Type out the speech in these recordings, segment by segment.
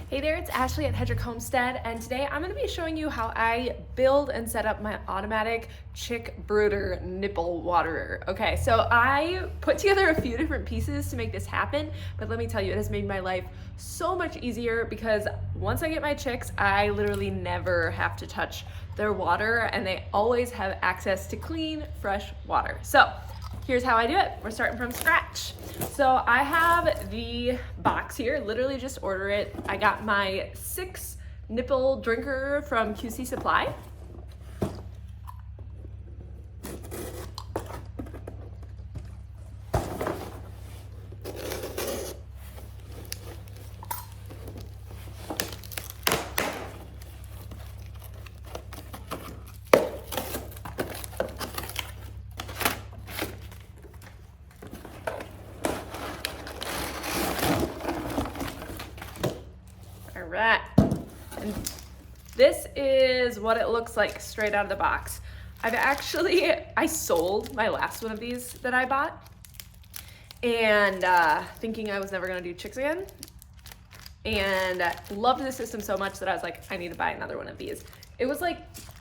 Hey there, it's Ashley at Homestead, and today I'm going to be showing you how I build and set up my automatic chick brooder nipple waterer. Okay, so I put together a few different pieces to make this happen, but let me tell you, it has made my life so much easier because once I get my chicks, I literally never have to touch their water, and they always have access to clean, fresh water. So here's how I do it. We're starting from scratch. So I have the box here, literally just order it. I got my 6 nipple drinker from QC Supply. Right. And this is what it looks like straight out of the box. I sold my last one of these that I bought, and thinking I was never gonna do chicks again, and loved the system so much that I was like, I need to buy another one of these. It was like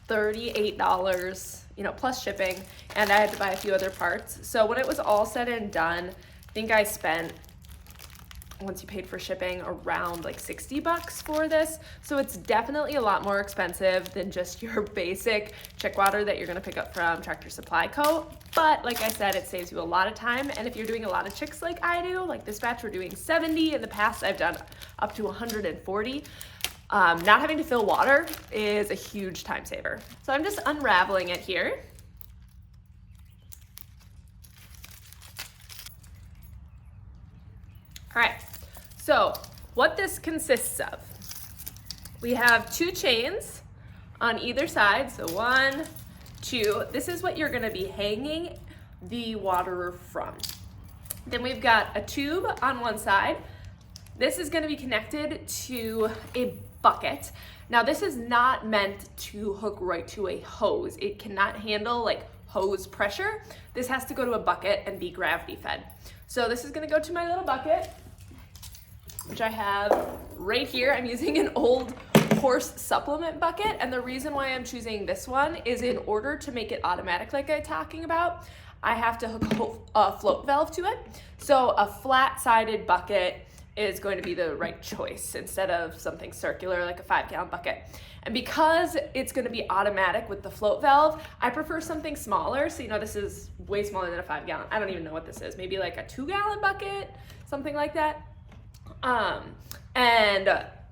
$38, plus shipping, and I had to buy a few other parts. So when it was all said and done, I think I spent, once you paid for shipping, around like $60 for this. So it's definitely a lot more expensive than just your basic chick water that you're gonna pick up from Tractor Supply Co. But like I said, it saves you a lot of time. And if you're doing a lot of chicks like I do, like this batch we're doing 70, in the past I've done up to 140. Not having to fill water is a huge time saver. So I'm just unraveling it here. All right, so what this consists of, we have 2 chains on either side. So 1, 2, this is what you're gonna be hanging the waterer from. Then we've got a tube on one side. This is gonna be connected to a bucket. Now this is not meant to hook right to a hose. It cannot handle like hose pressure. This has to go to a bucket and be gravity fed. So this is gonna go to my little bucket, which I have right here. I'm using an old horse supplement bucket, and the reason why I'm choosing this one is in order to make it automatic like I'm talking about, I have to hook a float valve to it. So a flat-sided bucket is going to be the right choice instead of something circular like a 5-gallon bucket. And because it's gonna be automatic with the float valve, I prefer something smaller. So this is way smaller than a 5-gallon. I don't even know what this is. Maybe like a 2-gallon bucket, something like that.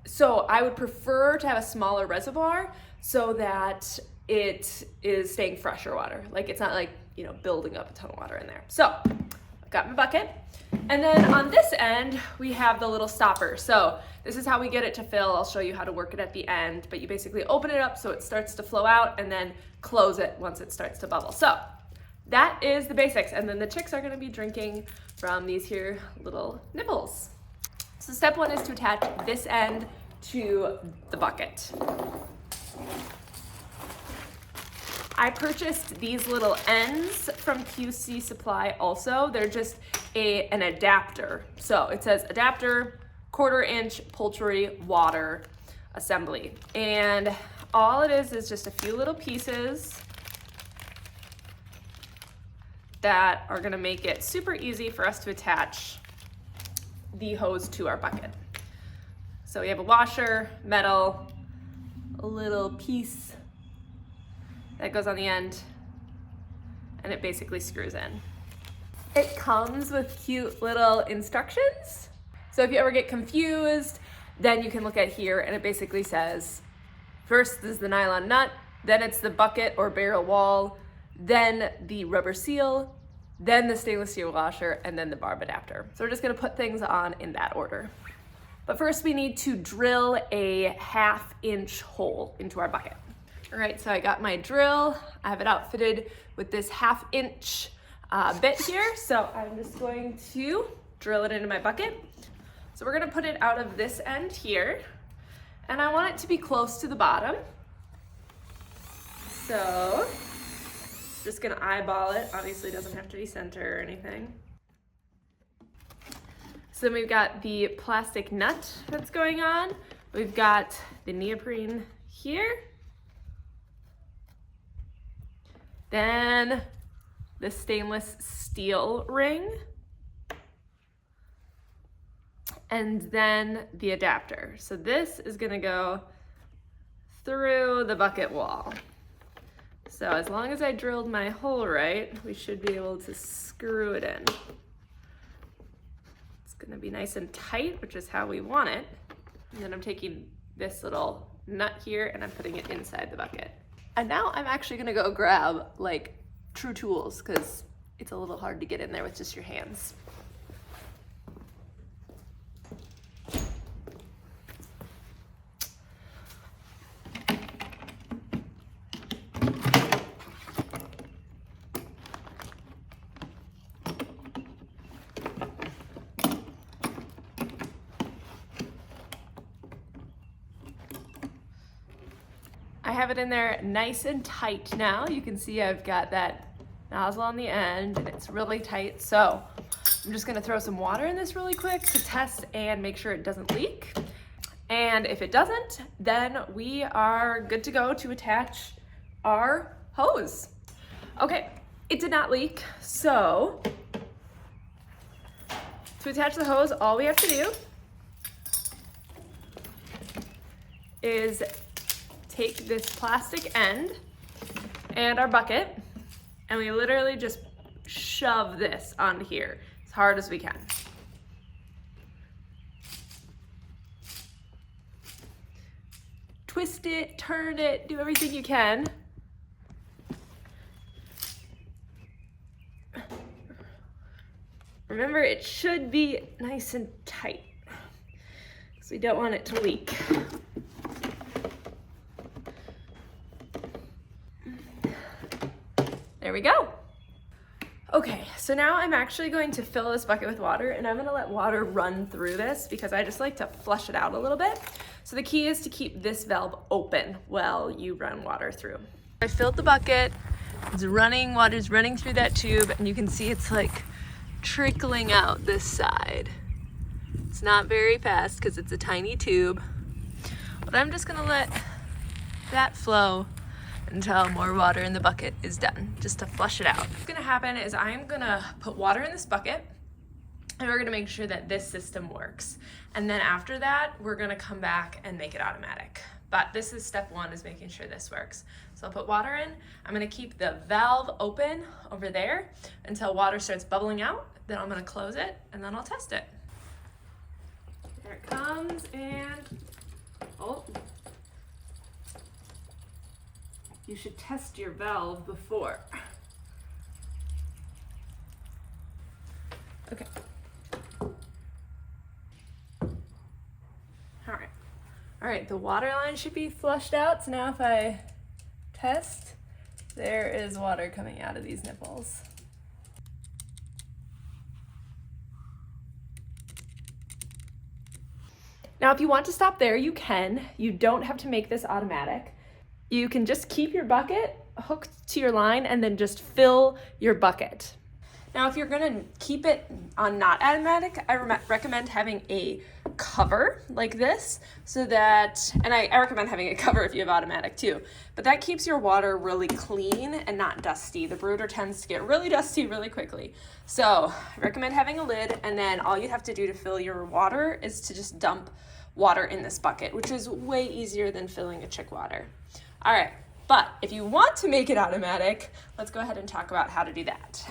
So I would prefer to have a smaller reservoir so that it is staying fresher water. Like it's not like, building up a ton of water in there. So I've got my bucket. And then on this end, we have the little stopper. So this is how we get it to fill. I'll show you how to work it at the end, but you basically open it up so it starts to flow out and then close it once it starts to bubble. So that is the basics. And then the chicks are gonna be drinking from these here little nipples. So step 1 is to attach this end to the bucket. I purchased these little ends from QC Supply also. They're just an adapter. So it says adapter, 1/4-inch poultry water assembly. And all it is just a few little pieces that are gonna make it super easy for us to attach the hose to our bucket. So we have a washer, metal, a little piece that goes on the end, and it basically screws in. It comes with cute little instructions. So if you ever get confused, then you can look at here, and it basically says, first is the nylon nut, then it's the bucket or barrel wall, then the rubber seal, then the stainless steel washer, and then the barb adapter. So we're just gonna put things on in that order. But first we need to drill a 1/2-inch hole into our bucket. All right, so I got my drill. I have it outfitted with this 1/2-inch bit here. So I'm just going to drill it into my bucket. So we're gonna put it out of this end here, and I want it to be close to the bottom. So just gonna eyeball it. Obviously it doesn't have to be center or anything. So then we've got the plastic nut that's going on. We've got the neoprene here. Then the stainless steel ring. And then the adapter. So this is gonna go through the bucket wall. So as long as I drilled my hole right, we should be able to screw it in. It's gonna be nice and tight, which is how we want it. And then I'm taking this little nut here and I'm putting it inside the bucket. And now I'm actually gonna go grab like true tools because it's a little hard to get in there with just your hands. I have it in there nice and tight now. You can see I've got that nozzle on the end and it's really tight. So I'm just gonna throw some water in this really quick to test and make sure it doesn't leak. And if it doesn't, then we are good to go to attach our hose. Okay, it did not leak. So to attach the hose, all we have to do is take this plastic end and our bucket, and we literally just shove this onto here as hard as we can. Twist it, turn it, do everything you can. Remember, it should be nice and tight because we don't want it to leak. There we go. Okay, so now I'm actually going to fill this bucket with water and I'm gonna let water run through this because I just like to flush it out a little bit. So the key is to keep this valve open while you run water through. I filled the bucket, it's running, water's running through that tube, and you can see it's like trickling out this side. It's not very fast because it's a tiny tube, but I'm just gonna let that flow until more water in the bucket is done, just to flush it out. What's gonna happen is I'm gonna put water in this bucket and we're gonna make sure that this system works. And then after that, we're gonna come back and make it automatic. But this is step one, is making sure this works. So I'll put water in, I'm gonna keep the valve open over there until water starts bubbling out, then I'm gonna close it and then I'll test it. There it comes and, oh. You should test your valve before. Okay. All right, the water line should be flushed out. So now if I test, there is water coming out of these nipples. Now, if you want to stop there, you can. You don't have to make this automatic. You can just keep your bucket hooked to your line and then just fill your bucket. Now, if you're gonna keep it on not automatic, I recommend having a cover like this so that, and I recommend having a cover if you have automatic too, but that keeps your water really clean and not dusty. The brooder tends to get really dusty really quickly. So I recommend having a lid, and then all you have to do to fill your water is to just dump water in this bucket, which is way easier than filling a chick water. All right, but if you want to make it automatic, let's go ahead and talk about how to do that.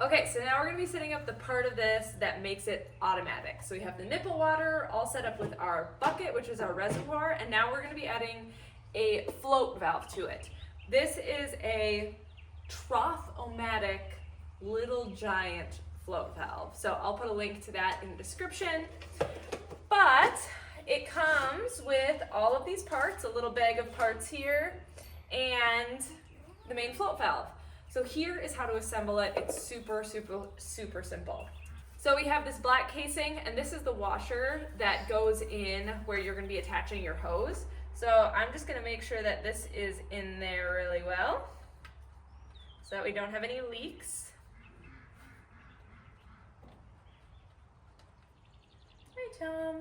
Okay, so now we're gonna be setting up the part of this that makes it automatic. So we have the nipple water all set up with our bucket, which is our reservoir, and now we're gonna be adding a float valve to it. This is a trough-o-matic little giant float valve. So I'll put a link to that in the description. But it comes with all of these parts, a little bag of parts here, and the main float valve. So here is how to assemble it. It's super, super, super simple. So we have this black casing, and this is the washer that goes in where you're gonna be attaching your hose. So I'm just gonna make sure that this is in there really well so that we don't have any leaks. Hi, Tom.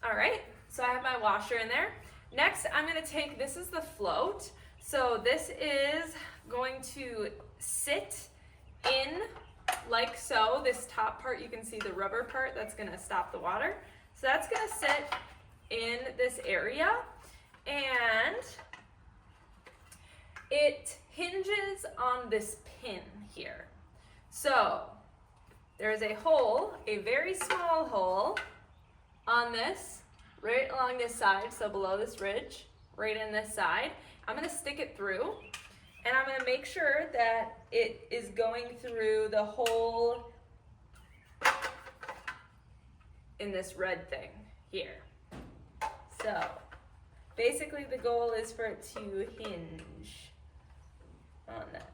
All right, so I have my washer in there. Next, I'm gonna take, this is the float. So this is going to sit in like so. This top part, you can see the rubber part, that's gonna stop the water. So that's gonna sit in this area, and it hinges on this pin here. So there's a hole, a very small hole on this, right along this side, so below this ridge, right in this side. I'm gonna stick it through, and I'm gonna make sure that it is going through the hole in this red thing here. So basically the goal is for it to hinge on that,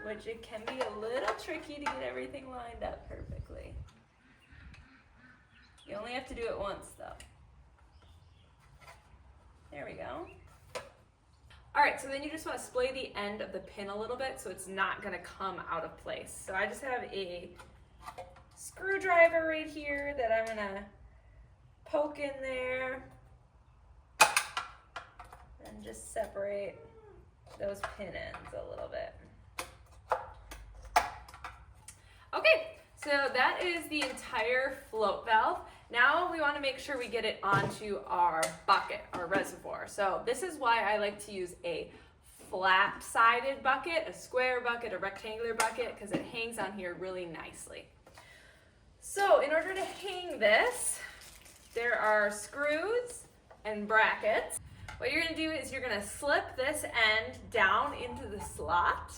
which it can be a little tricky to get everything lined up perfectly. You only have to do it once though. There we go. All right, so then you just want to splay the end of the pin a little bit so it's not gonna come out of place. So I just have a screwdriver right here that I'm gonna poke in there and just separate those pin ends a little bit. Okay, so that is the entire float valve. Now we want to make sure we get it onto our bucket, our reservoir. So this is why I like to use a flat-sided bucket, a square bucket, a rectangular bucket, because it hangs on here really nicely. So in order to hang this, there are screws and brackets. What you're going to do is you're going to slip this end down into the slot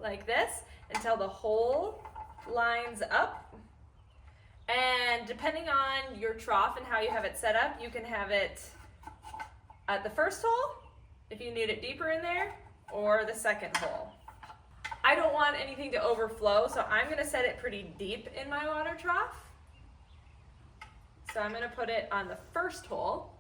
like this until the hole lines up. And depending on your trough and how you have it set up, you can have it at the first hole, if you need it deeper in there, or the second hole. I don't want anything to overflow, so I'm going to set it pretty deep in my water trough. So I'm going to put it on the first hole.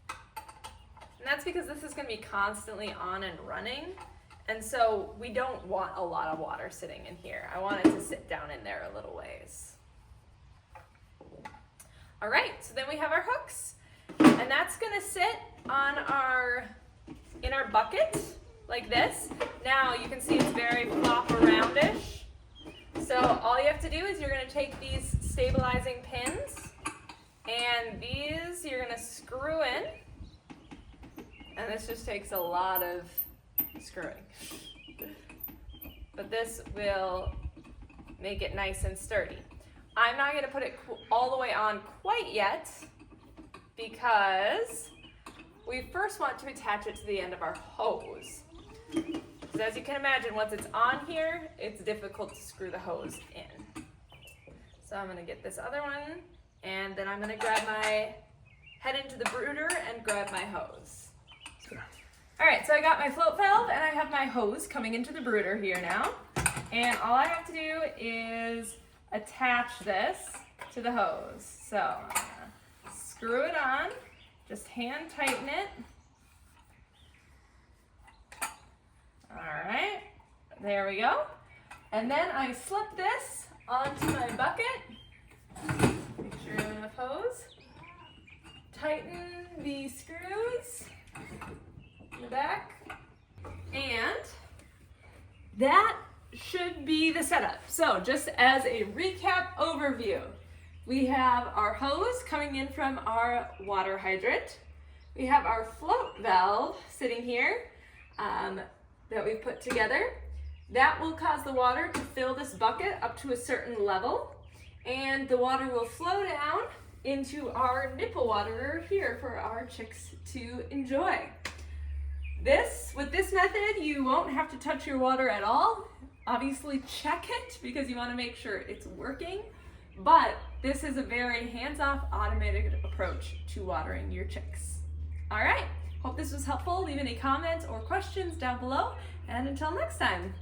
And that's because this is going to be constantly on and running. And so we don't want a lot of water sitting in here. I want it to sit down in there a little ways. All right, so then we have our hooks. And that's gonna sit on in our bucket like this. Now you can see it's very flop around-ish. So all you have to do is you're gonna take these stabilizing pins, and these you're gonna screw in. And this just takes a lot of screwing. But this will make it nice and sturdy. I'm not going to put it all the way on quite yet because we first want to attach it to the end of our hose. So as you can imagine, once it's on here, it's difficult to screw the hose in. So I'm going to get this other one, and then I'm going to head into the brooder and grab my hose. All right, so I got my float valve and I have my hose coming into the brooder here now. And all I have to do is attach this to the hose. So I'm gonna screw it on, just hand tighten it. All right, there we go. And then I slip this onto my bucket. Make sure I have enough hose. Tighten the screws in the back, and that should be the setup. So just as a recap overview, we have our hose coming in from our water hydrant. We have our float valve sitting here that we put together. That will cause the water to fill this bucket up to a certain level, and the water will flow down into our nipple waterer here for our chicks to enjoy. With this method, you won't have to touch your water at all. Obviously check it because you want to make sure it's working, but this is a very hands-off automated approach to watering your chicks. All right, hope this was helpful. Leave any comments or questions down below, and until next time.